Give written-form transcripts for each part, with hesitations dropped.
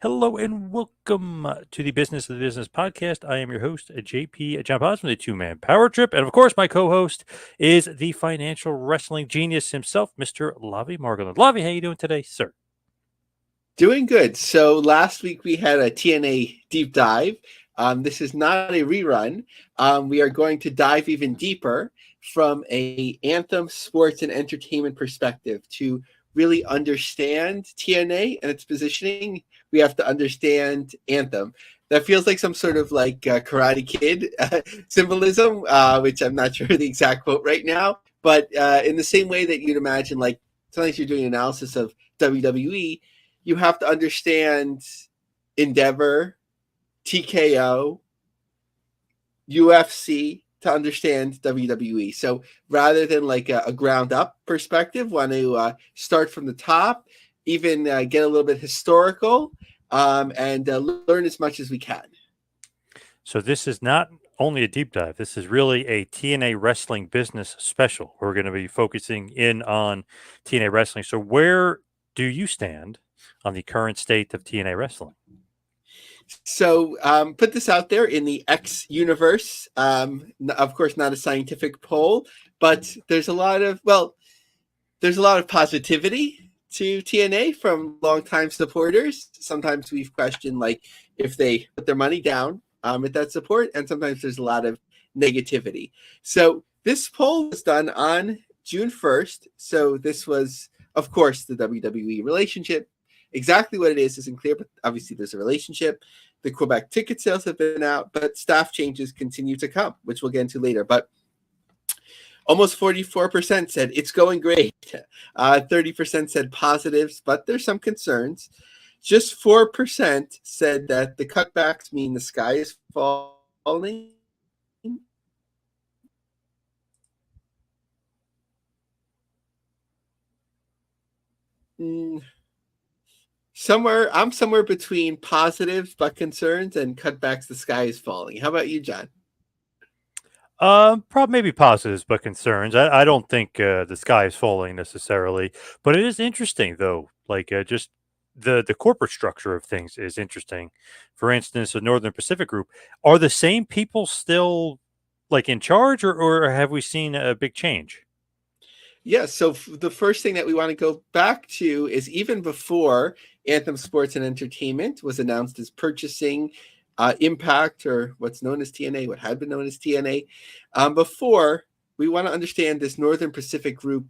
Hello and welcome to the Business of the Business podcast. I am your host, JP John Paz from the Two Man Power Trip. And of course, my co host is the financial wrestling genius himself, Mr. Lavie Margolin. Lavie, how you doing today, sir? Doing good. So last week we had a TNA deep dive. This is not a rerun. We are going to dive even deeper from a Anthem sports and entertainment perspective to really understand TNA and its positioning. We have to understand Anthem. That feels like some sort of like Karate Kid symbolism, which I'm not sure the exact quote right now. But in the same way that you'd imagine, like sometimes you're doing analysis of WWE, you have to understand Endeavor, TKO, UFC to understand WWE. So rather than like a ground up perspective, want to start from the top, even get a little bit historical, and learn as much as we can. So this is not only a deep dive. This is really a TNA Wrestling Business special. We're going to be focusing in on TNA Wrestling. So where do you stand on the current state of TNA Wrestling? So put this out there in the X universe. Of course, not a scientific poll, but there's a lot of positivity to TNA from longtime supporters. Sometimes we've questioned like if they put their money down at that support, and sometimes there's a lot of negativity. So this poll was done on June 1st. So this was, of course, the WWE relationship. Exactly what it is isn't clear, but obviously there's a relationship. The Quebec ticket sales have been out, but staff changes continue to come, which we'll get into later. But almost 44% said it's going great. 30% said positives, but there's some concerns. Just 4% said that the cutbacks mean the sky is falling. I'm somewhere between positives but concerns and cutbacks, the sky is falling. How about you, John? Probably maybe positives, but concerns. I don't think the sky is falling necessarily, but it is interesting though. Like just the corporate structure of things is interesting. For instance, the Northern Pacific Group, are the same people still like in charge, or have we seen a big change? Yeah, so the first thing that we want to go back to is even before Anthem Sports and Entertainment was announced as purchasing Impact, or what's known as TNA, what had been known as TNA. Before, we want to understand this Northern Pacific Group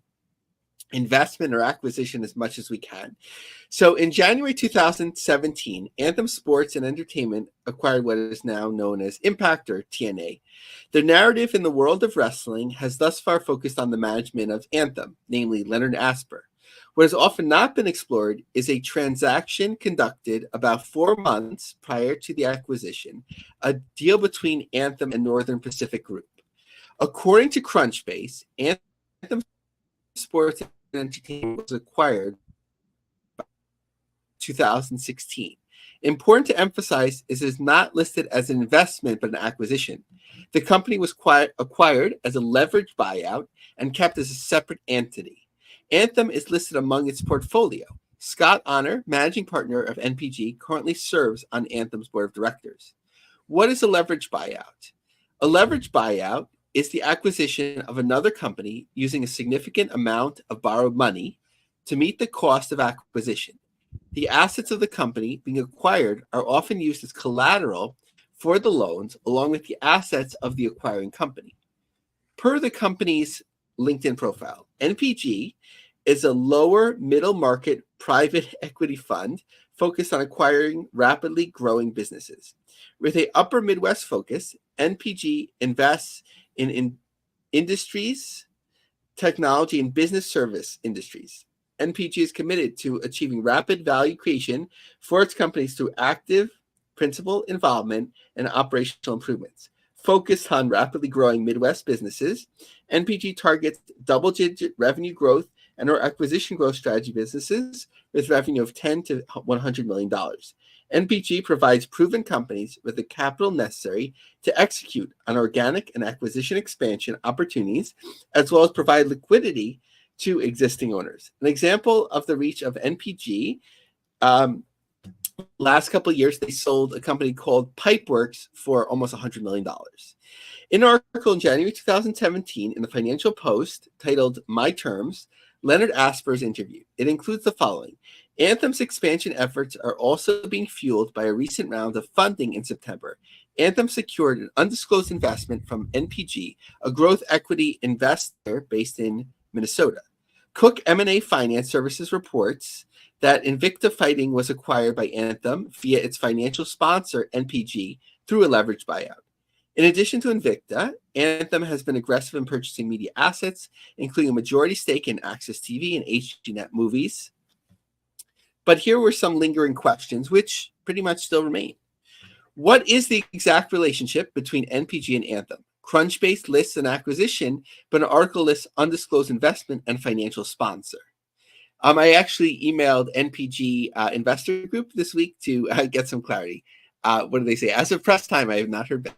investment or acquisition as much as we can. So in January 2017, Anthem Sports and Entertainment acquired what is now known as Impact, or TNA. The narrative in the world of wrestling has thus far focused on the management of Anthem, namely Leonard Asper. What has often not been explored is a transaction conducted about 4 months prior to the acquisition, a deal between Anthem and Northern Pacific Group. According to Crunchbase, Anthem Sports and Entertainment was acquired in 2016. Important to emphasize is it is not listed as an investment but an acquisition. The company was acquired as a leveraged buyout and kept as a separate entity. Anthem is listed among its portfolio. Scott Honor, managing partner of NPG, currently serves on Anthem's board of directors. What is a leveraged buyout? A leveraged buyout is the acquisition of another company using a significant amount of borrowed money to meet the cost of acquisition. The assets of the company being acquired are often used as collateral for the loans, along with the assets of the acquiring company. Per the company's LinkedIn profile, NPG is a lower middle market private equity fund focused on acquiring rapidly growing businesses. With an upper Midwest focus, NPG invests in industries, technology, and business service industries. NPG is committed to achieving rapid value creation for its companies through active principal involvement and operational improvements. Focused on rapidly growing Midwest businesses, NPG targets double-digit revenue growth and our acquisition growth strategy businesses with revenue of $10 to $100 million. NPG provides proven companies with the capital necessary to execute on organic and acquisition expansion opportunities, as well as provide liquidity to existing owners. An example of the reach of NPG last couple of years, they sold a company called Pipeworks for almost $100 million. In an article in January 2017 in the Financial Post titled My Terms, Leonard Asper is interviewed. It includes the following. Anthem's expansion efforts are also being fueled by a recent round of funding in September. Anthem secured an undisclosed investment from NPG, a growth equity investor based in Minnesota. Cook M&A Finance Services reports that Invicta Fighting was acquired by Anthem via its financial sponsor, NPG, through a leveraged buyout. In addition to Invicta, Anthem has been aggressive in purchasing media assets, including a majority stake in Access TV and HDNet Movies. But here were some lingering questions, which pretty much still remain. What is the exact relationship between NPG and Anthem? Crunchbase lists an acquisition, but an article lists undisclosed investment and financial sponsor. I actually emailed NPG Investor Group this week to get some clarity. What do they say? As of press time, I have not heard back.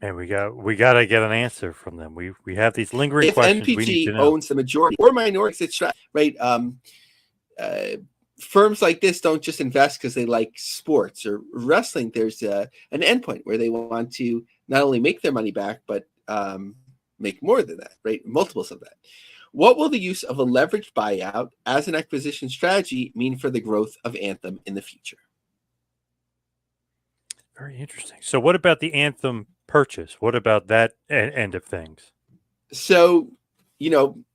And we got to get an answer from them. We have these lingering if questions. NPG we need to know. owns the majority or minority, right? Firms like this don't just invest because they like sports or wrestling. There's an endpoint where they want to not only make their money back, but make more than that, right? Multiples of that. What will the use of a leveraged buyout as an acquisition strategy mean for the growth of Anthem in the future? Very interesting. So what about the Anthem purchase? What about that end of things? So,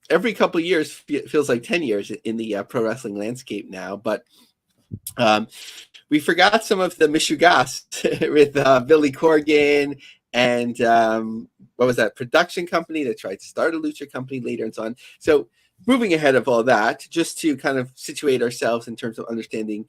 every couple of years feels like 10 years in the pro wrestling landscape now, but we forgot some of the Mishugas with Billy Corgan and what was that production company that tried to start a lucha company later and so on. So moving ahead of all that, just to kind of situate ourselves in terms of understanding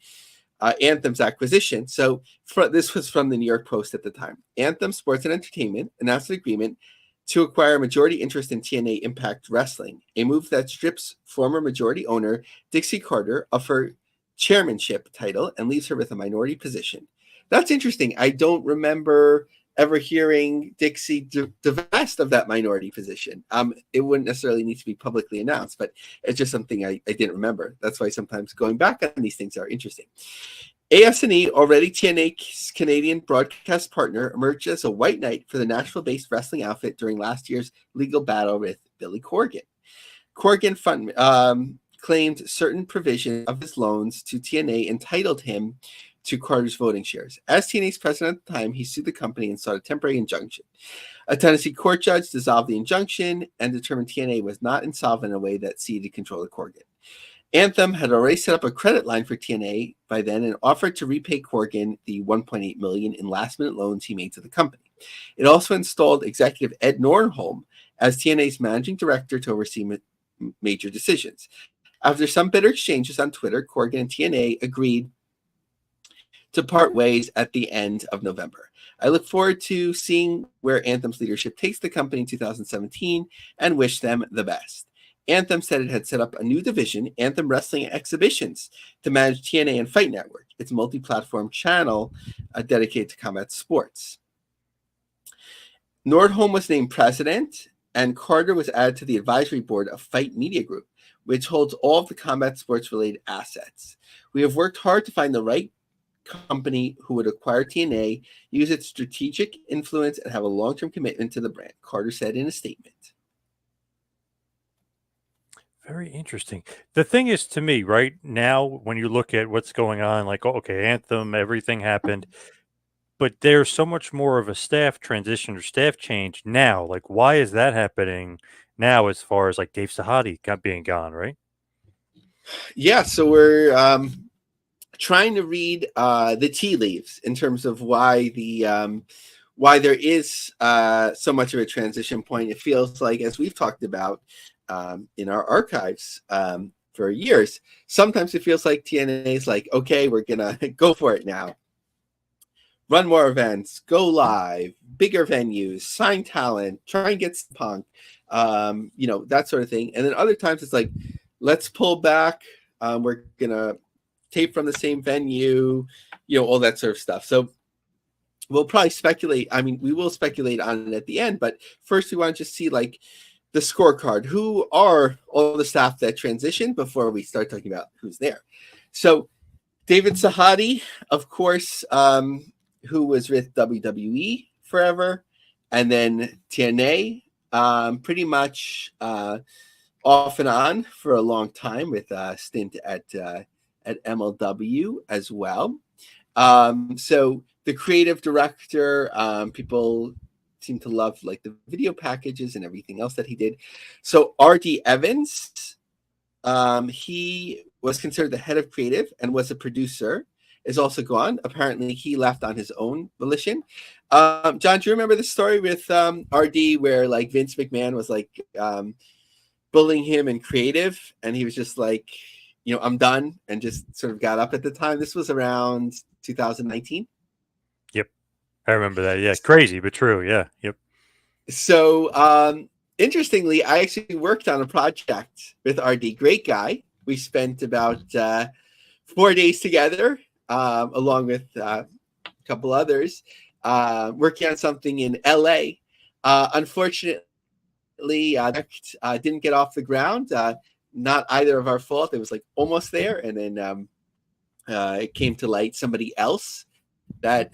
Anthem's acquisition. So this was from the New York Post at the time. Anthem Sports and Entertainment announced an agreement to acquire majority interest in TNA Impact Wrestling, a move that strips former majority owner Dixie Carter of her chairmanship title and leaves her with a minority position. That's interesting. I don't remember ever hearing Dixie divest of that minority position. It wouldn't necessarily need to be publicly announced, but it's just something I didn't remember. That's why sometimes going back on these things are interesting. AS&E, already TNA's Canadian broadcast partner, emerged as a white knight for the Nashville-based wrestling outfit during last year's legal battle with Billy Corgan. Corgan claimed certain provisions of his loans to TNA entitled him to Carter's voting shares. As TNA's president at the time, he sued the company and sought a temporary injunction. A Tennessee court judge dissolved the injunction and determined TNA was not insolvent in a way that ceded control of Corgan. Anthem had already set up a credit line for TNA by then and offered to repay Corgan the $1.8 million in last-minute loans he made to the company. It also installed executive Ed Nornholm as TNA's managing director to oversee major decisions. After some bitter exchanges on Twitter, Corgan and TNA agreed to part ways at the end of November. I look forward to seeing where Anthem's leadership takes the company in 2017 and wish them the best. Anthem said it had set up a new division, Anthem Wrestling Exhibitions, to manage TNA and Fight Network, its multi-platform channel dedicated to combat sports. Nordholm was named president, and Carter was added to the advisory board of Fight Media Group, which holds all of the combat sports-related assets. We have worked hard to find the right company who would acquire TNA, use its strategic influence, and have a long-term commitment to the brand, Carter said in a statement. Very interesting. The thing is, to me, right now, when you look at what's going on, like, okay, Anthem, everything happened, but there's so much more of a staff transition or staff change now. Like, why is that happening now as far as like Dave Sahadi being gone, right? Yeah, so we're trying to read the tea leaves in terms of why there is so much of a transition point. It feels like, as we've talked about in our archives for years, sometimes it feels like TNA is like, okay, we're gonna go for it now. Run more events, go live, bigger venues, sign talent, try and get some Punk, that sort of thing. And then other times it's like, let's pull back. We're gonna tape from the same venue, all that sort of stuff. So we'll probably speculate. I mean, we will speculate on it at the end, but first we want to just see like the scorecard. Who are all the staff that transitioned before we start talking about who's there? So David Sahadi, of course, who was with WWE forever, and then TNA, pretty much off and on for a long time with a stint at MLW as well. So the creative director, people seem to love like the video packages and everything else that he did. So R.D. Evans, he was considered the head of creative and was a producer, is also gone. Apparently he left on his own volition. John, do you remember the story with RD where like Vince McMahon was like bullying him in creative and he was just like, you know, I'm done, and just sort of got up at the time? This was around 2019. Yep. I remember that. Yeah. Crazy, but true. Yeah. Yep. So interestingly, I actually worked on a project with RD. Great guy. We spent about 4 days together, along with a couple others, working on something in LA. Unfortunately, didn't get off the ground. Not either of our fault. It was like almost there, and then it came to light somebody else that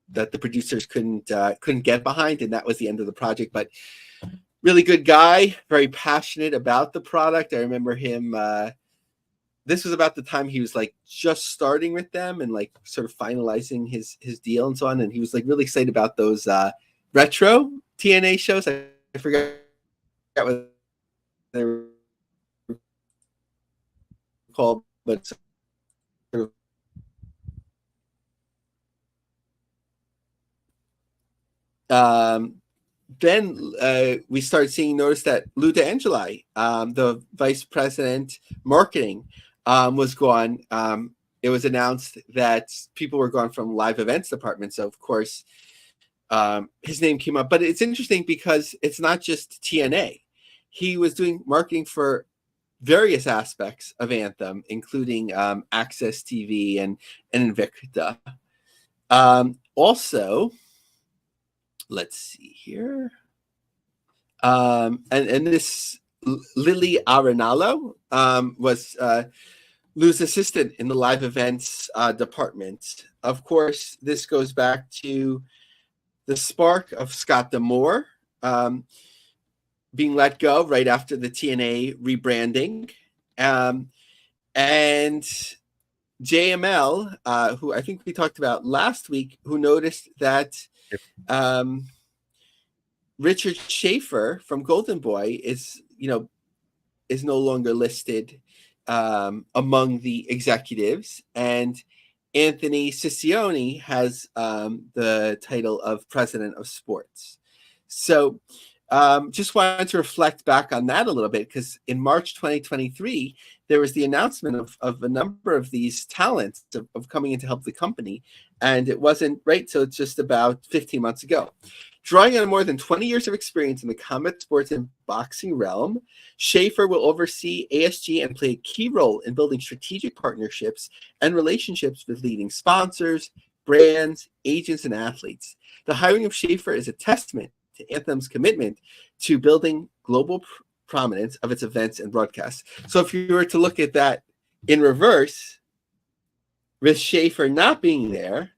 that the producers couldn't get behind, and that was the end of the project. But really good guy, very passionate about the product. I remember him. This was about the time he was like just starting with them and like sort of finalizing his deal and so on. And he was like really excited about those retro TNA shows. I forgot what they were called, but sort of, then we started notice that Lou DeAngeli, the vice president marketing, was gone. It was announced that people were gone from live events department. So of course, his name came up. But it's interesting because it's not just TNA. He was doing marketing for various aspects of Anthem, including Access TV and Invicta. Also, let's see here. And this Lily Arenalo was Lou's assistant in the live events department. Of course, this goes back to the spark of Scott D'Amore being let go right after the TNA rebranding. And JML, who I think we talked about last week, who noticed that Richard Schaefer from Golden Boy is no longer listed among the executives, and Anthony Siccione has the title of president of sports. So just wanted to reflect back on that a little bit, because in March 2023, there was the announcement of a number of these talents of coming in to help the company, and it wasn't right. So it's just about 15 months ago. Drawing on more than 20 years of experience in the combat sports and boxing realm, Schaefer will oversee ASG and play a key role in building strategic partnerships and relationships with leading sponsors, brands, agents, and athletes. The hiring of Schaefer is a testament to Anthem's commitment to building global prominence of its events and broadcasts. So if you were to look at that in reverse, with Schaefer not being there,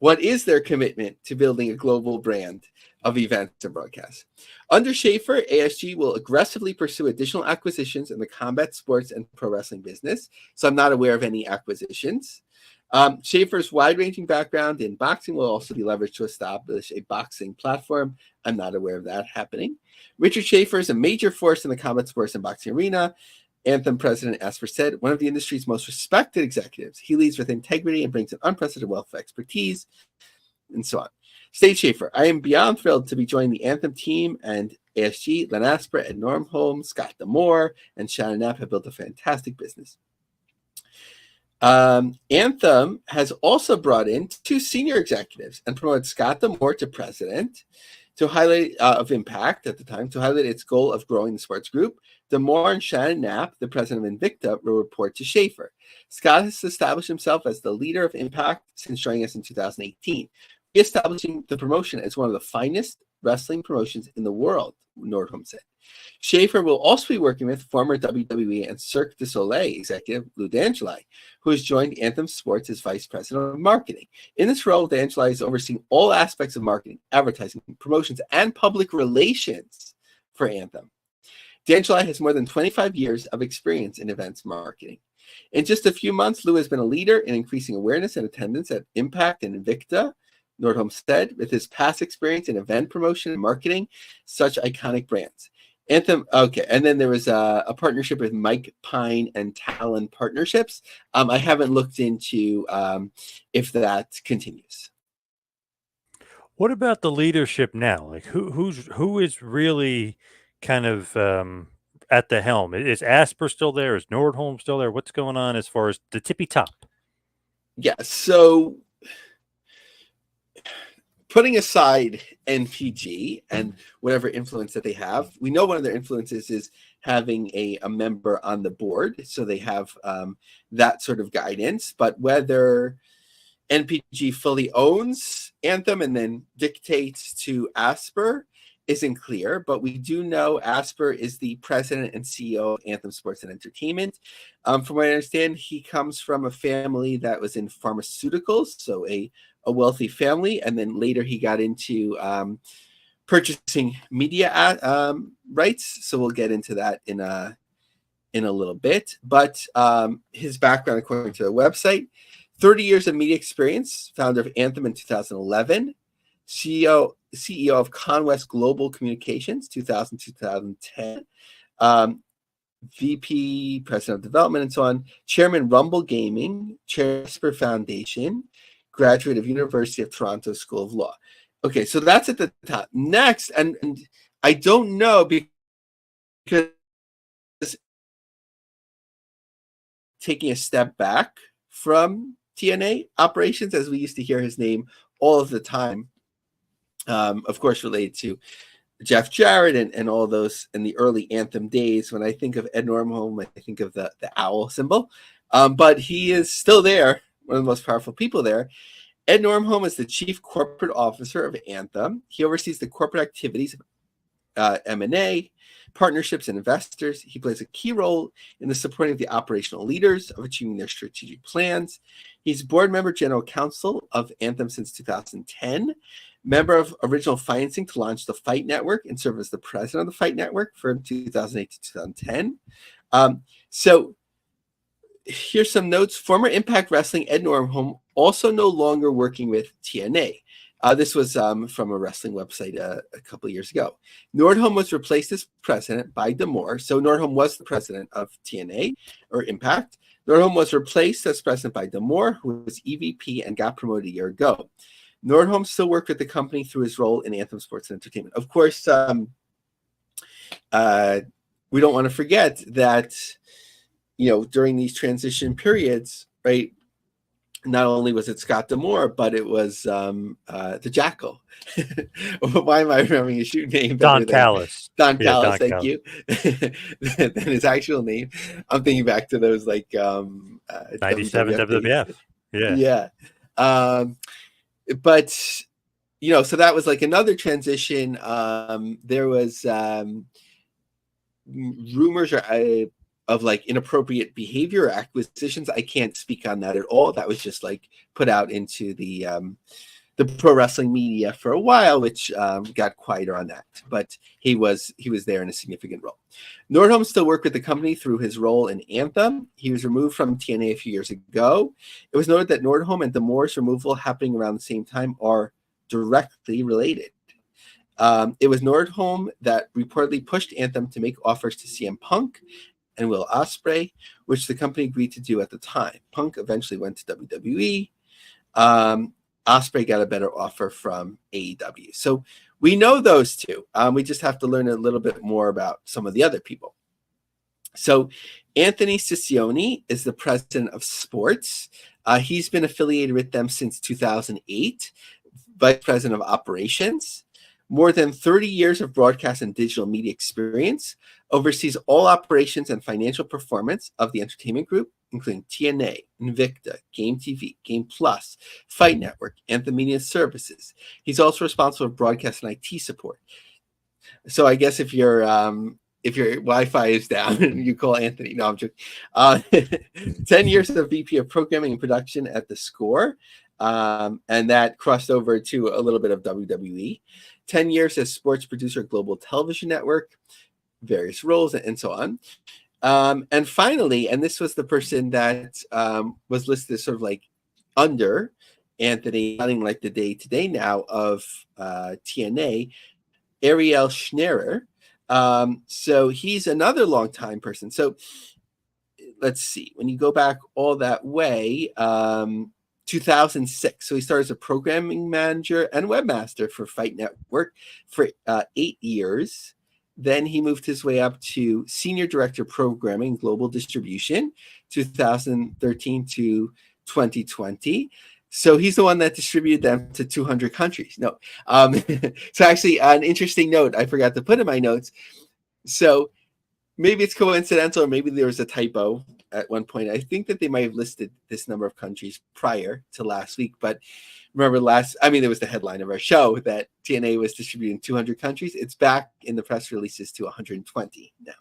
what is their commitment to building a global brand of events and broadcasts? Under Schaefer, ASG will aggressively pursue additional acquisitions in the combat sports and pro wrestling business. So I'm not aware of any acquisitions. Schaefer's wide-ranging background in boxing will also be leveraged to establish a boxing platform. I'm not aware of that happening. Richard Schaefer is a major force in the combat sports and boxing arena. Anthem president Asper said, one of the industry's most respected executives. He leads with integrity and brings an unprecedented wealth of expertise, and so on. State Schaefer, I am beyond thrilled to be joining the Anthem team, and ASG, Len Asper, Ed Normholm, Scott D'Amore, and Shannon Knapp have built a fantastic business. Anthem has also brought in 2 senior executives and promoted Scott D'Amore to president to highlight of Impact at the time, to highlight its goal of growing the sports group. D'Amore and Shannon Knapp, the president of Invicta, will report to Schaefer. Scott has established himself as the leader of Impact since joining us in 2018, establishing the promotion as one of the finest wrestling promotions in the world, Nordholm said. Schaefer will also be working with former WWE and Cirque du Soleil executive Lou D'Angeli, who has joined Anthem Sports as vice president of marketing. In this role, D'Angeli is overseeing all aspects of marketing, advertising, promotions, and public relations for Anthem. D'Angeli has more than 25 years of experience in events marketing. In just a few months, Lou has been a leader in increasing awareness and attendance at Impact and Invicta, Nordholm said, with his past experience in event promotion and marketing such iconic brands. Anthem, okay, and then there was a partnership with Mike Pine and Talon Partnerships. I haven't looked into if that continues. What about the leadership now? Like who is really kind of at the helm? Is Asper still there? Is Nordholm still there? What's going on as far as the tippy top? Yeah, so putting aside NPG and whatever influence that they have, we know one of their influences is having a member on the board. So they have that sort of guidance. But whether NPG fully owns Anthem and then dictates to Asper isn't clear. But we do know Asper is the president and CEO of Anthem Sports and Entertainment. From what I understand, he comes from a family that was in pharmaceuticals, so a wealthy family, and then later he got into purchasing media rights. So we'll get into that in a little bit. But his background, according to the website, 30 years of media experience, founder of Anthem in 2011, CEO of Conwest Global Communications, 2000-2010, VP, President of Development, and so on, Chairman Rumble Gaming, Chair Asper Foundation, graduate of University of Toronto School of Law. Okay, so that's at the top. Next, and I don't know because taking a step back from TNA operations, as we used to hear his name all of the time, of course, related to Jeff Jarrett and all those in the early Anthem days. When I think of Ed Nordholm, I think of the owl symbol, but he is still there, one of the most powerful people there. Ed Nordholm is the chief corporate officer of Anthem. He oversees the corporate activities of M&A, partnerships, and investors. He plays a key role in the supporting of the operational leaders of achieving their strategic plans. He's board member, general counsel of Anthem since 2010, member of original financing to launch the Fight Network, and served as the president of the Fight Network from 2008 to 2010. So here's some notes. Former Impact Wrestling Ed Nordholm, also no longer working with TNA. This was from a wrestling website a couple of years ago. Nordholm was replaced as president by D'Amore. So Nordholm was the president of TNA or Impact. Nordholm was replaced as president by D'Amore, who was EVP and got promoted a year ago. Nordholm still worked with the company through his role in Anthem Sports and Entertainment. Of course, we don't want to forget that, during these transition periods, right, not only was it Scott D'Amore, but it was the Jackal. Why am I remembering his shoot name? Don Callis. Don Callis, thank you. Than his actual name. I'm thinking back to those 97 WWF. Yeah. But so that was like another transition. There was rumors of like inappropriate behavior or acquisitions. I can't speak on that at all. That was just like put out into the pro wrestling media for a while, which got quieter on that. But he was there in a significant role. Nordholm still worked with the company through his role in Anthem. He was removed from TNA a few years ago. It was noted that Nordholm and D'Amore's removal happening around the same time are directly related. It was Nordholm that reportedly pushed Anthem to make offers to CM Punk and Will Ospreay, which the company agreed to do at the time. Punk eventually went to WWE. Ospreay got a better offer from AEW. So we know those two. We just have to learn a little bit more about some of the other people. So Anthony Ciccione is the president of sports. He's been affiliated with them since 2008, vice president of operations. More than 30 years of broadcast and digital media experience, oversees all operations and financial performance of the entertainment group. including TNA, Invicta, Game TV, Game Plus, Fight Network, Anthem Media Services. He's also responsible for broadcast and IT support. So I guess if your Wi-Fi is down, you call Anthony. No, I'm joking. 10 years of VP of Programming and Production at The Score, and that crossed over to a little bit of WWE. 10 years as sports producer at Global Television Network, various roles, and so on. And finally, and this was the person that was listed as sort of like under Anthony, running like the day-to-day now of TNA, Ariel Schnerer. So he's another longtime person. So let's see, when you go back all that way, 2006. So he started as a programming manager and webmaster for Fight Network for 8 years. Then he moved his way up to senior director of programming, global distribution, 2013 to 2020. So he's the one that distributed them to 200 countries. No. So actually, an interesting note I forgot to put in my notes. So maybe it's coincidental, or maybe there was a typo at one point. I think that they might have listed this number of countries prior to last week. But remember there was the headline of our show that TNA was distributing 200 countries. It's back in the press releases to 120 now.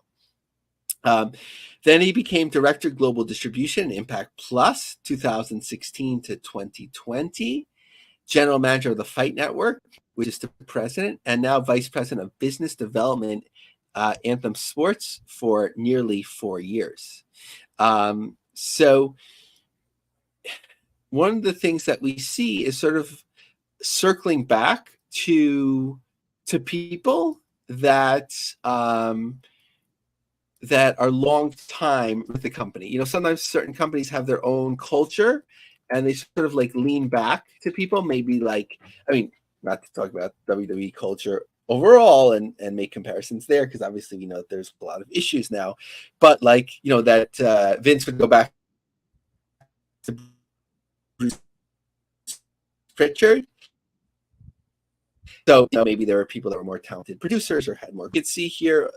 Then he became Director of Global Distribution, Impact Plus, 2016 to 2020. General Manager of the Fight Network, which is the president, and now Vice President of Business Development, Anthem Sports, for nearly 4 years. So one of the things that we see is sort of circling back to people that that are long time with the company. You know, sometimes certain companies have their own culture and they sort of like lean back to people, maybe like, I mean, not to talk about WWE culture overall and make comparisons there, because obviously we know that there's a lot of issues now, but like, you know, that Vince would go back to Bruce Pritchard. So, you know, maybe there were people that were more talented producers or had more. You can see here,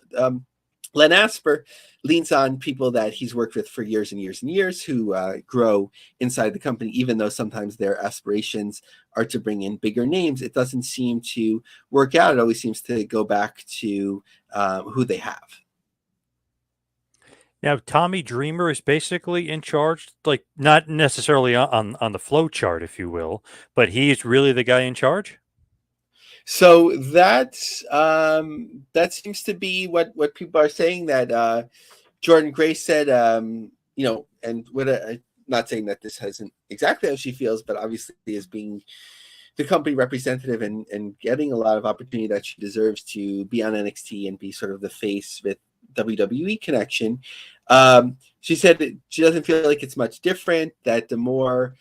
Len Asper leans on people that he's worked with for years and years and years, who grow inside the company, even though sometimes their aspirations are to bring in bigger names. It doesn't seem to work out. It always seems to go back to who they have. Now, Tommy Dreamer is basically in charge, like not necessarily on the flow chart, if you will, but he's really the guy in charge. So that seems to be what people are saying, that Jordan Grace said, you know, and what I'm not saying that this hasn't exactly how she feels, but obviously as being the company representative and getting a lot of opportunity that she deserves to be on NXT and be sort of the face with WWE connection. She said that she doesn't feel like it's much different, that the more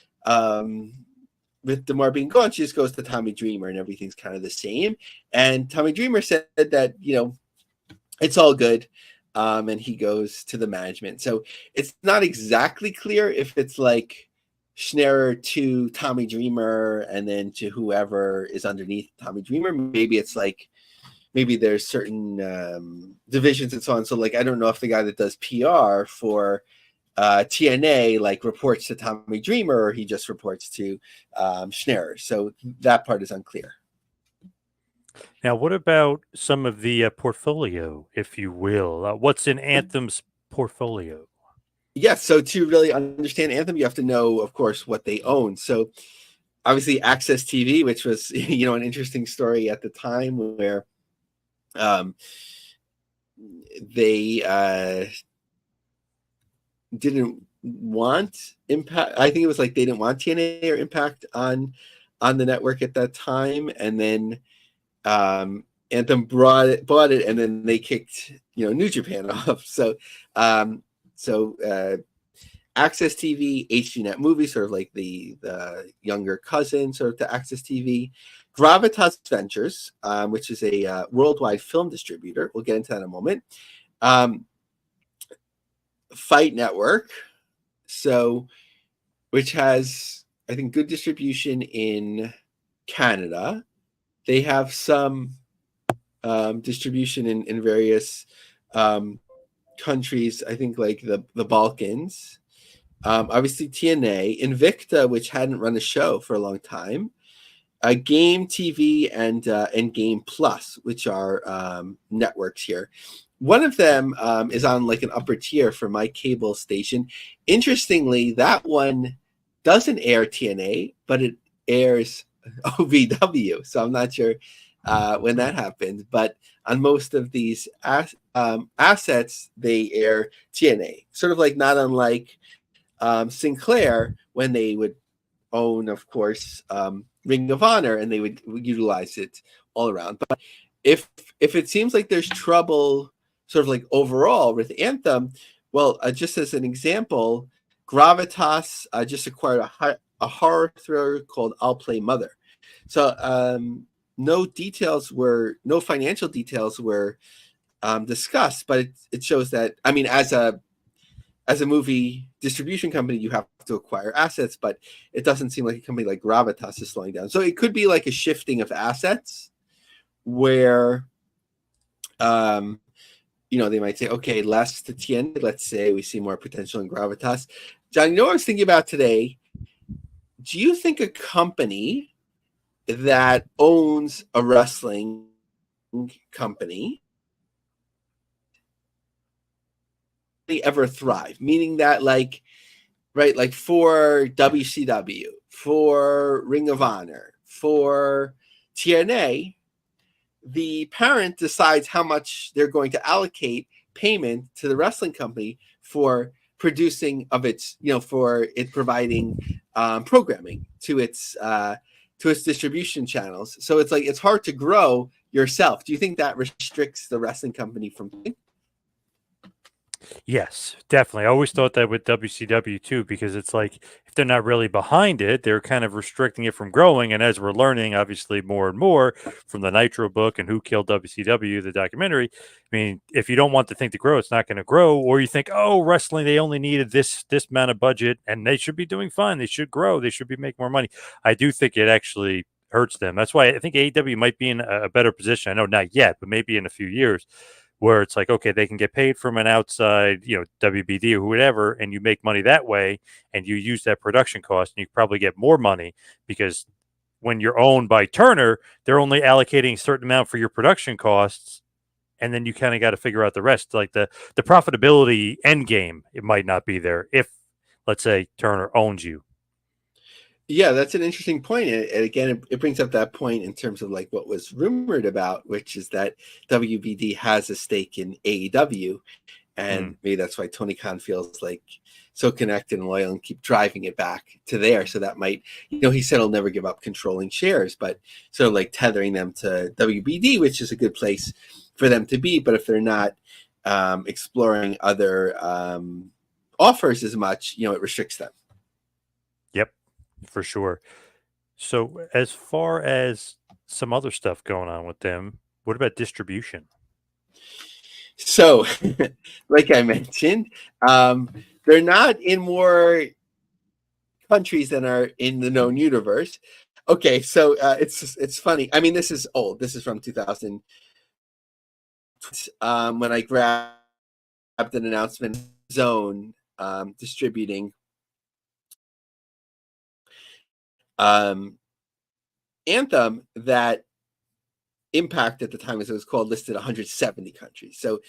with Demar being gone, she just goes to Tommy Dreamer and everything's kind of the same. And Tommy Dreamer said that, you know, it's all good. And he goes to the management. So it's not exactly clear if it's like Schnerer to Tommy Dreamer and then to whoever is underneath Tommy Dreamer. Maybe it's like, maybe there's certain divisions and so on. So like, I don't know if the guy that does PR for TNA like reports to Tommy Dreamer or he just reports to Schnerer. So that part is unclear. Now, what about some of the portfolio, if you will? What's in Anthem's portfolio? Yes, so to really understand Anthem, you have to know, of course, what they own. So obviously Access TV, which was, you know, an interesting story at the time, where they didn't want Impact. I think it was like they didn't want TNA or Impact on the network at that time, and then Anthem bought it, and then they kicked, you know, New Japan off. So Access TV, HDNet Movies, sort of like the younger cousin sort of to Access TV. Gravitas Ventures, which is a worldwide film distributor. We'll get into that in a moment. Fight Network, so which has, I think, good distribution in Canada. They have some distribution in various countries, I think like the Balkans. Obviously TNA, Invicta, which hadn't run a show for a long time, Game TV and Game Plus, which are networks here. One of them is on like an upper tier for my cable station. Interestingly, that one doesn't air TNA, but it airs OVW. So I'm not sure when that happens, but on most of these assets, they air TNA. Sort of like not unlike Sinclair when they would own, of course, Ring of Honor, and they would utilize it all around. But if it seems like there's trouble, sort of like overall with Anthem, well, just as an example, Gravitas just acquired a horror thriller called "I'll Play Mother." So no financial details were discussed, but it shows that, I mean, as a movie distribution company, you have to acquire assets, but it doesn't seem like a company like Gravitas is slowing down. So it could be like a shifting of assets where, they might say, okay, less to TNA. Let's say we see more potential in Gravitas. John, what I was thinking about today? Do you think a company that owns a wrestling company ever thrive? Meaning that, like, right, like for WCW, for Ring of Honor, for TNA, the parent decides how much they're going to allocate payment to the wrestling company for producing of its, for it providing programming to its distribution channels. So it's like, it's hard to grow yourself. Do you think that restricts the wrestling company from? Yes, definitely. I always thought that with WCW too, because it's like if they're not really behind it, they're kind of restricting it from growing. And as we're learning, obviously, more and more from the Nitro book and Who Killed WCW, the documentary. I mean, if you don't want the thing to grow, it's not going to grow. Or you think, oh, wrestling, they only needed this amount of budget, and they should be doing fine. They should grow. They should be making more money. I do think it actually hurts them. That's why I think AEW might be in a better position. I know not yet, but maybe in a few years, where it's like, okay, they can get paid from an outside, WBD or whatever, and you make money that way, and you use that production cost, and you probably get more money because when you're owned by Turner, they're only allocating a certain amount for your production costs, and then you kind of got to figure out the rest. Like the profitability end game, it might not be there if, let's say, Turner owns you. Yeah, that's an interesting point. And again, it brings up that point in terms of like what was rumored about, which is that WBD has a stake in AEW. And maybe that's why Tony Khan feels like so connected and loyal and keep driving it back to there. So that might, he said he'll never give up controlling shares, but sort of like tethering them to WBD, which is a good place for them to be. But if they're not exploring other offers as much, it restricts them. Yep, for sure. So as far as some other stuff going on with them, what about distribution? So, like I mentioned, they're not in more countries than are in the known universe. Okay, so it's funny. I mean, this is old. This is from 2000. When I grabbed an announcement, Zone distributing Anthem, that Impact at the time, as it was called, listed 170 countries. So,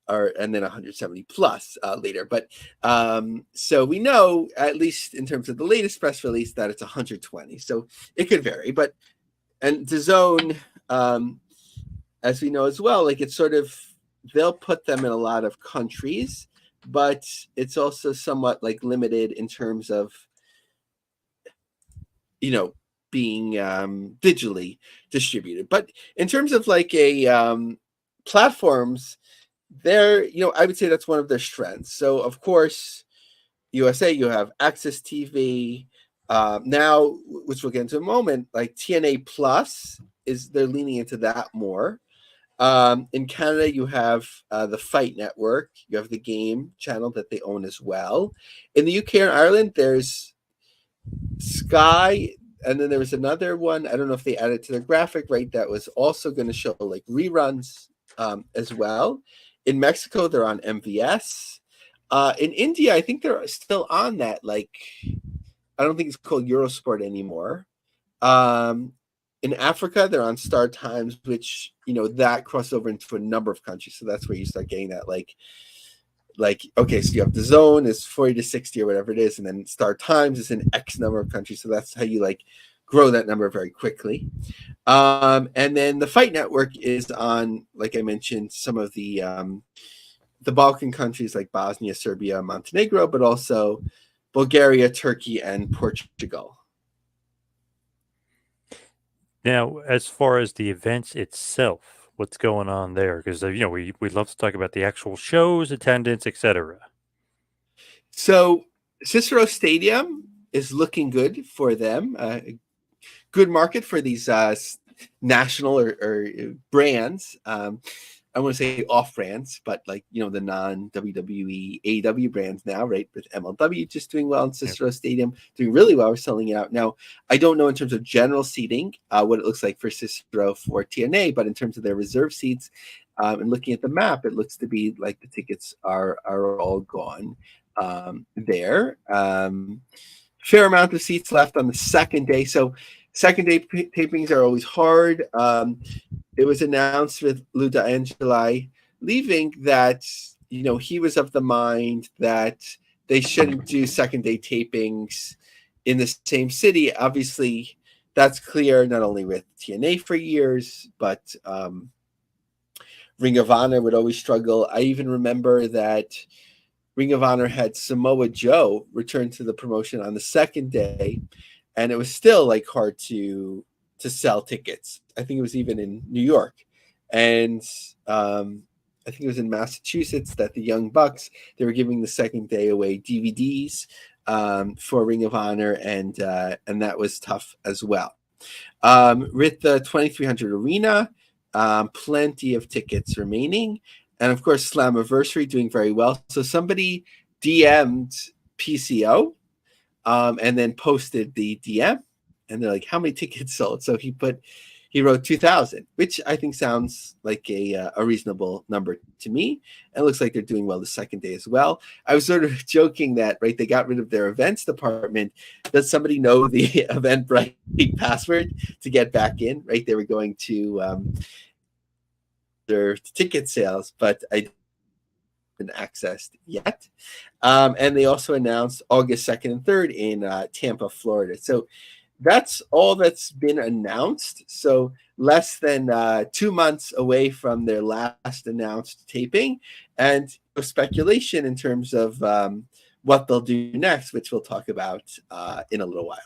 and then 170 plus later. But so we know, at least in terms of the latest press release, that it's 120. So it could vary. But, and DAZN, as we know as well, like it's sort of, they'll put them in a lot of countries, but it's also somewhat like limited in terms of, being digitally distributed. But in terms of like a platforms, they're, I would say that's one of their strengths. So of course, USA, you have Access TV. Now, which we'll get into in a moment, like TNA Plus they're leaning into that more. In Canada, you have the Fight Network. You have the Game channel that they own as well. In the UK and Ireland, there's Sky, and then there was another one. I don't know if they added to their graphic, right? That was also going to show like reruns as well. In Mexico, they're on MVS. In India, I think they're still on that. Like, I don't think it's called Eurosport anymore. Um, in Africa, they're on Star Times, which that crosses over into a number of countries. So that's where you start getting that okay, so you have the zone is 40 to 60 or whatever it is, and then Star Times is in X number of countries. So that's how you grow that number very quickly. And then the Fight Network is on, like I mentioned, some of the Balkan countries like Bosnia, Serbia, Montenegro, but also Bulgaria, Turkey, and Portugal. Now, as far as the events itself, what's going on there? Because we love to talk about the actual shows, attendance, etc. So Cicero Stadium is looking good for them. Good market for these national or brands. I want to say off brands, but the non-WWE, AEW brands now, right? With MLW just doing well in Cicero Stadium, doing really well. We're selling it out. Now, I don't know in terms of general seating what it looks like for Cicero for TNA, but in terms of their reserve seats and looking at the map, it looks to be like the tickets are all gone there. Fair amount of seats left on the second day. So second day tapings are always hard. It was announced with Lou D'Angeli leaving that, he was of the mind that they shouldn't do second day tapings in the same city. Obviously, that's clear not only with TNA for years, but Ring of Honor would always struggle. I even remember that Ring of Honor had Samoa Joe return to the promotion on the second day, and it was still hard to sell tickets. I think it was even in New York, and I think it was in Massachusetts that the Young Bucks, they were giving the second day away DVDs for Ring of Honor, and that was tough as well. With the 2300 Arena, plenty of tickets remaining. And of course, Slammiversary doing very well. So somebody DM'd PCO and then posted the DM, and they're like, "How many tickets sold?" So he wrote 2,000, which I think sounds like a reasonable number to me. And it looks like they're doing well the second day as well. I was sort of joking that they got rid of their events department. Does somebody know the Eventbrite password to get back in? Right, they were going to their ticket sales, but I haven't accessed yet. And they also announced August 2nd and 3rd in Tampa, Florida. So that's all that's been announced. So less than 2 months away from their last announced taping, and speculation in terms of what they'll do next, which we'll talk about in a little while.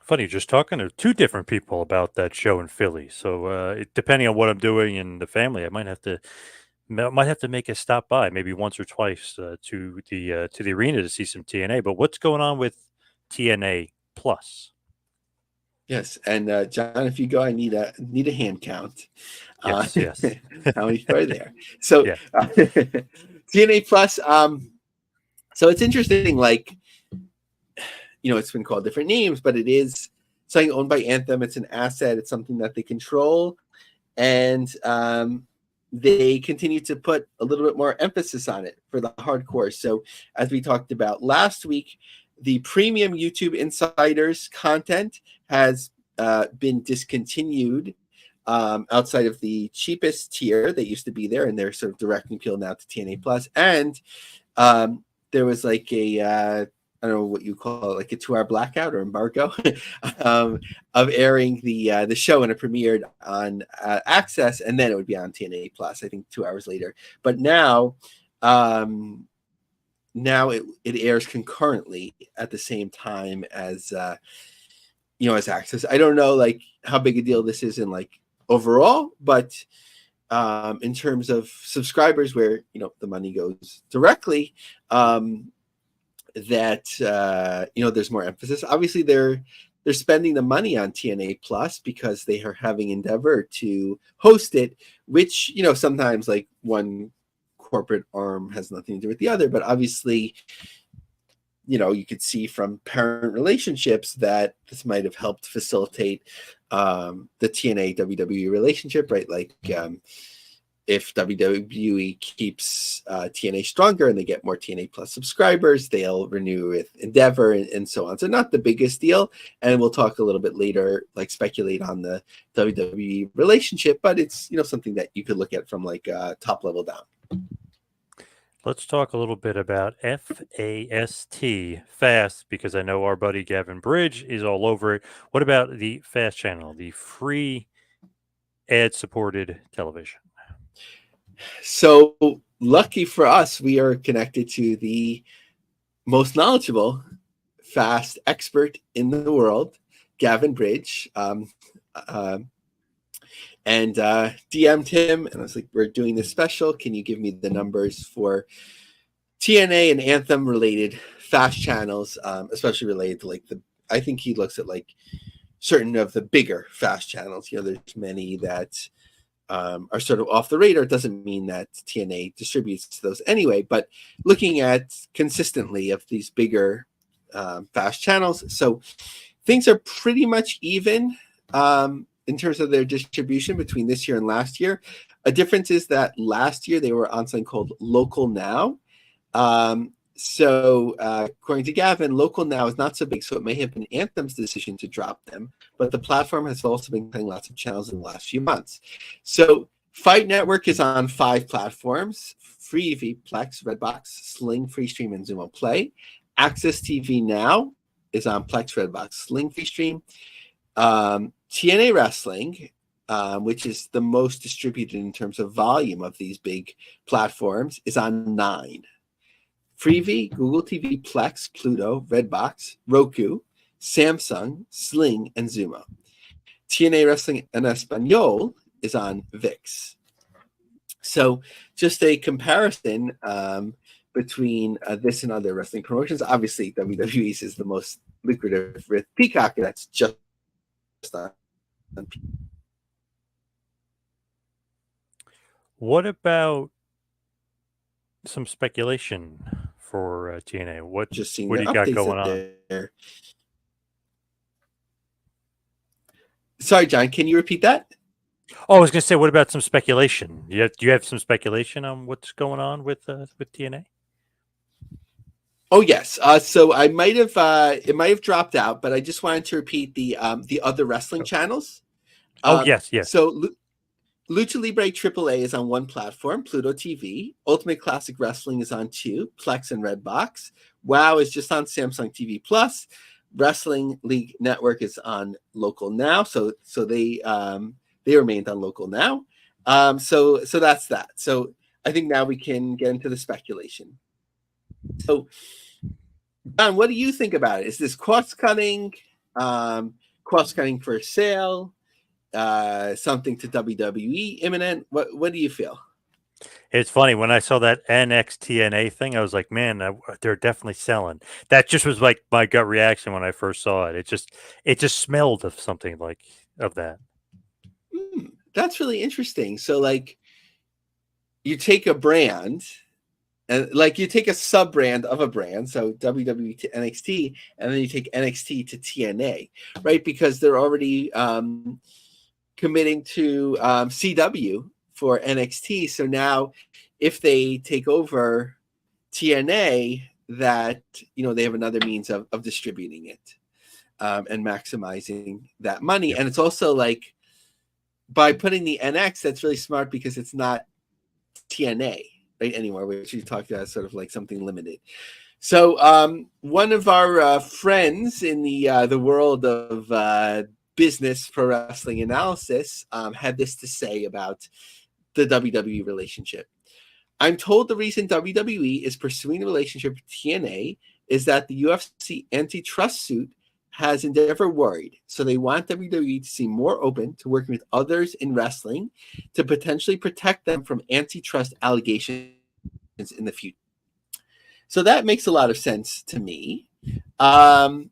Funny, just talking to two different people about that show in Philly. So depending on what I'm doing in the family, I might have to make a stop by, maybe once or twice to the arena to see some TNA. But what's going on with TNA Plus? Yes, and John, if you go, I need a hand count. Yes, yes. How many are there? So Yeah. TNA Plus. So it's interesting. It's been called different names, but it is something owned by Anthem. It's an asset. It's something that they control, and they continue to put a little bit more emphasis on it for the hardcore. So as we talked about last week, the premium YouTube Insiders content has been discontinued outside of the cheapest tier that used to be there, and they're sort of directing appeal now to TNA Plus. And there was I don't know what you call it, like a 2-hour blackout or embargo of airing the show, and it premiered on Access, and then it would be on TNA Plus, I think 2 hours later. But now it airs concurrently at the same time as as Access. I don't know how big a deal this is in overall, but in terms of subscribers, where the money goes directly, that there's more emphasis. Obviously, they're spending the money on TNA Plus because they are having Endeavor to host it, which sometimes one corporate arm has nothing to do with the other, but obviously you could see from parent relationships that this might have helped facilitate the TNA WWE relationship, right? if WWE keeps TNA stronger and they get more TNA Plus subscribers, they'll renew with Endeavor and so on. So not the biggest deal. And we'll talk a little bit later, like speculate on the WWE relationship, but it's, something that you could look at from like top level down. Let's talk a little bit about FAST, Fast, because I know our buddy Gavin Bridge is all over it. What about the Fast channel, the free ad-supported television? So lucky for us, we are connected to the most knowledgeable Fast expert in the world, Gavin Bridge. And DM'd him, and I was like, we're doing this special. Can you give me the numbers for TNA and Anthem related Fast channels, especially related to like I think he looks at like certain of the bigger Fast channels. There's many that are sort of off the radar. It doesn't mean that TNA distributes those anyway, but looking at consistently of these bigger Fast channels. So things are pretty much even in terms of their distribution between this year and last year. A difference is that last year they were on something called Local Now. So according to Gavin, Local Now is not so big, so it may have been Anthem's decision to drop them, but the platform has also been playing lots of channels in the last few months. So Fight Network is on 5 platforms: Freevee, Plex, Redbox, Sling, Freestream, and Xumo Play. Access TV Now is on Plex, Redbox, Sling, Freestream. TNA Wrestling, which is the most distributed in terms of volume of these big platforms, is on 9. Freevee, Google TV, Plex, Pluto, Redbox, Roku, Samsung, Sling, and Xumo. TNA Wrestling en Espanol is on VIX. So just a comparison between this and other wrestling promotions. Obviously, WWE's is the most lucrative with Peacock, and that's just on. What about some speculation for TNA? What Just seeing do the you got updates going up on? there. Sorry, John, can you repeat that? Oh, I was going to say, what about some speculation? Do you have some speculation on what's going on with TNA? Oh yes. So I might have it might have dropped out, but I just wanted to repeat the other wrestling channels. Yes. So Lucha Libre AAA is on one platform, Pluto TV. Ultimate Classic Wrestling is on 2, Plex and Redbox. WoW is just on Samsung TV Plus. Wrestling League Network is on Local Now, so they remained on Local Now. So that's that. So I think now we can get into the speculation. So, John, what do you think about it? Is this cost cutting? Cost cutting for sale? Something to WWE imminent? What do you feel? It's funny, when I saw that NXTNA thing, I was like, man, they're definitely selling. That just was like my gut reaction when I first saw it. It just smelled of something like of that. That's really interesting. So like you take a brand and like you take a sub brand of a brand, so WWE to NXT, and then you take NXT to TNA, right? Because they're already committing to CW for NXT. So now if they take over TNA, that they have another means of distributing it and maximizing that money. Yep. And it's also like by putting the NX, that's really smart because it's not TNA right anymore, which you talked about as sort of like something limited. So one of our friends in the world of business pro wrestling analysis had this to say about the WWE relationship. I'm told the reason WWE is pursuing the relationship with TNA is that the UFC antitrust suit has Endeavor worried. So they want WWE to seem more open to working with others in wrestling to potentially protect them from antitrust allegations in the future. So that makes a lot of sense to me. And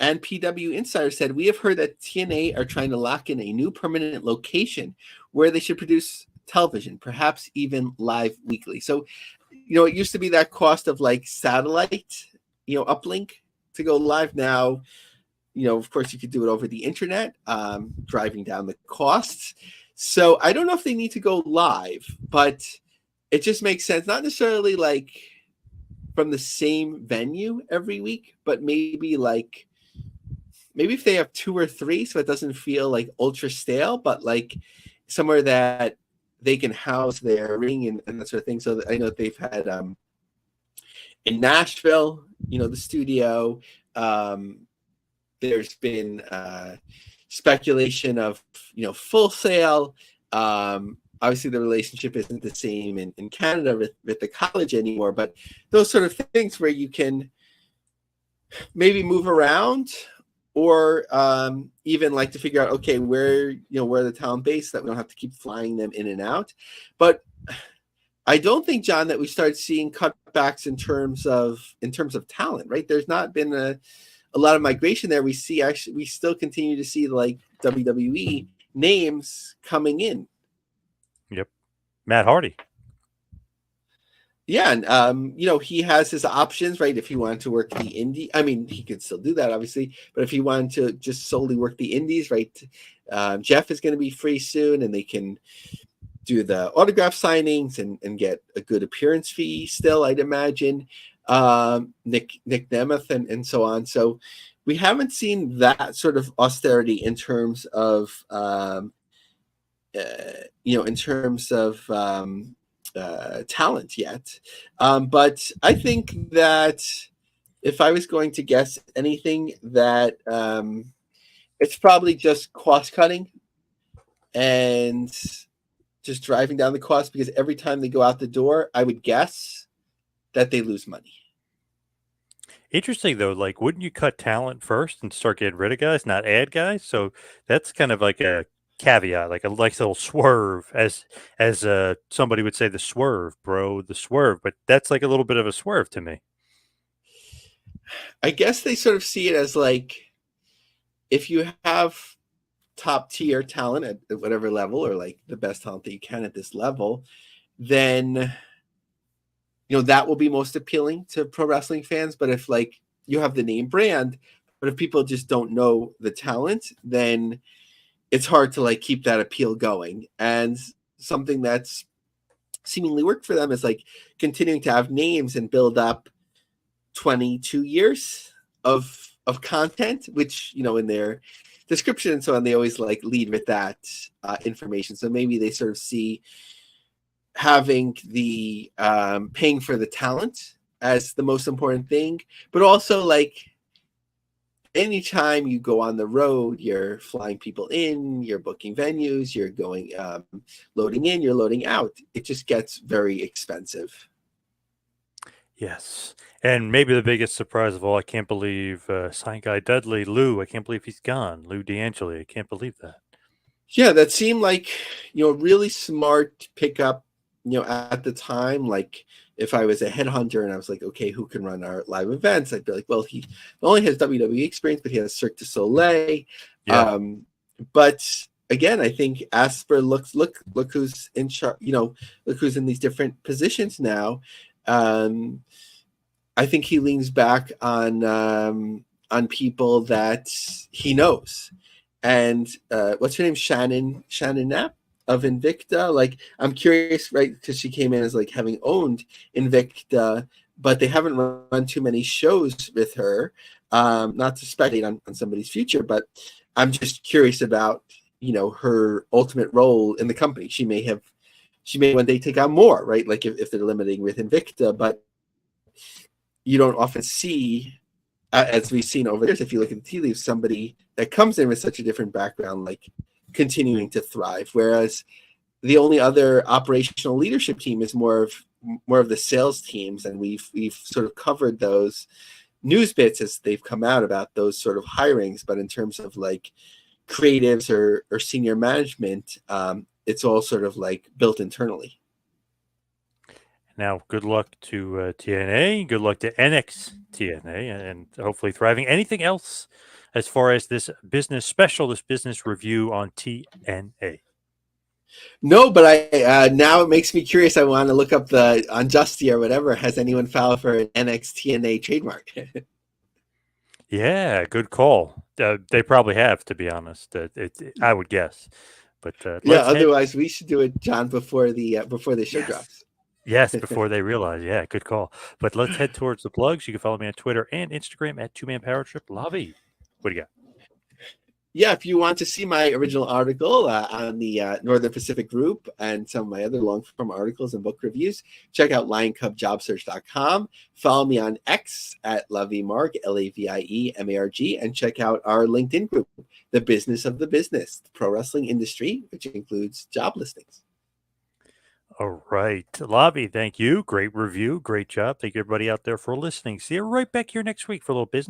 PW Insider said, we have heard that TNA are trying to lock in a new permanent location where they should produce television, perhaps even live weekly. So, it used to be that cost of like satellite, uplink to go live. Now, of course, you could do it over the internet, driving down the costs. So I don't know if they need to go live, but it just makes sense. Not necessarily like from the same venue every week, but maybe if they have 2 or 3, so it doesn't feel like ultra stale, but like somewhere that they can house their ring and that sort of thing. So I know that they've had in Nashville, the studio. There's been speculation of Full Sail. Obviously, the relationship isn't the same in Canada with the college anymore, but those sort of things where you can maybe move around, or even like to figure out, okay, where the talent base, that we don't have to keep flying them in and out. But I don't think, John, that we start seeing cutbacks in terms of talent, right? There's not been a lot of migration there. We still continue to see like WWE names coming in. Yep. Matt Hardy. Yeah, and he has his options, right? If he wanted to work the indie, I mean, he could still do that, obviously. But if he wanted to just solely work the indies, right? Jeff is going to be free soon, and they can do the autograph signings and get a good appearance fee still, I'd imagine. Nick Nemeth and so on. So we haven't seen that sort of austerity in terms of talent yet. But I think that if I was going to guess anything, that it's probably just cost cutting and just driving down the cost, because every time they go out the door, I would guess that they lose money. Interesting though, like wouldn't you cut talent first and start getting rid of guys, not add guys? So that's kind of like a caveat, like a little swerve, as somebody would say, the swerve, bro, the swerve. But that's like a little bit of a swerve to me. I guess they sort of see it as like, if you have top tier talent at whatever level, or like the best talent that you can at this level, then that will be most appealing to pro wrestling fans. But if like you have the name brand, but if people just don't know the talent, then it's hard to like keep that appeal going. And something that's seemingly worked for them is like continuing to have names and build up 22 years of content, which in their description and so on, they always like lead with that information. So maybe they sort of see having the paying for the talent as the most important thing, but also like anytime you go on the road, you're flying people in, you're booking venues, you're going loading in, you're loading out. It just gets very expensive. Yes. And maybe the biggest surprise of all, I can't believe sign guy Dudley, Lou, I can't believe he's gone. Lou D'Angeli, I can't believe that. Yeah, that seemed like, really smart pickup, at the time. Like if I was a headhunter and I was like, okay, who can run our live events? I'd be like, well, he not only has WWE experience, but he has Cirque du Soleil. Yeah. But again, I think Asper look who's in charge, look who's in these different positions now. I think he leans back on people that he knows. And what's her name? Shannon Knapp of Invicta. Like, I'm curious, right? Because she came in as like having owned Invicta, but they haven't run too many shows with her. Not to speculate on somebody's future, but I'm just curious about her ultimate role in the company. She may one day take on more, right? Like if they're limiting with Invicta, but you don't often see, as we've seen over years, if you look at the tea leaves, somebody that comes in with such a different background, like continuing to thrive. Whereas the only other operational leadership team is more of the sales teams, and we've sort of covered those news bits as they've come out about those sort of hirings. But in terms of like creatives or senior management, it's all sort of like built internally. Now, good luck to TNA. Good luck to NX TNA, and hopefully thriving. Anything else as far as this business review on TNA? No, but I now it makes me curious. I want to look up the on Justy or whatever. Has anyone filed for an NXTNA trademark? Yeah, good call. They probably have, to be honest. I would guess. But Yeah, let's head. otherwise we should do it, John, before the show Yes. drops. Yes, before they realize. Yeah, good call. But let's head towards the plugs. You can follow me on Twitter and Instagram at Two Man Power Trip. Lavie, what do you got? Yeah, if you want to see my original article on the Northern Pacific Group and some of my other long form articles and book reviews, check out lioncubjobsearch.com. Follow me on X at Laviemarg, Laviemarg, and check out our LinkedIn group, The Business of the Business, the pro wrestling industry, which includes job listings. All right. Lavie, thank you. Great review. Great job. Thank you, everybody out there, for listening. See you right back here next week for a little business.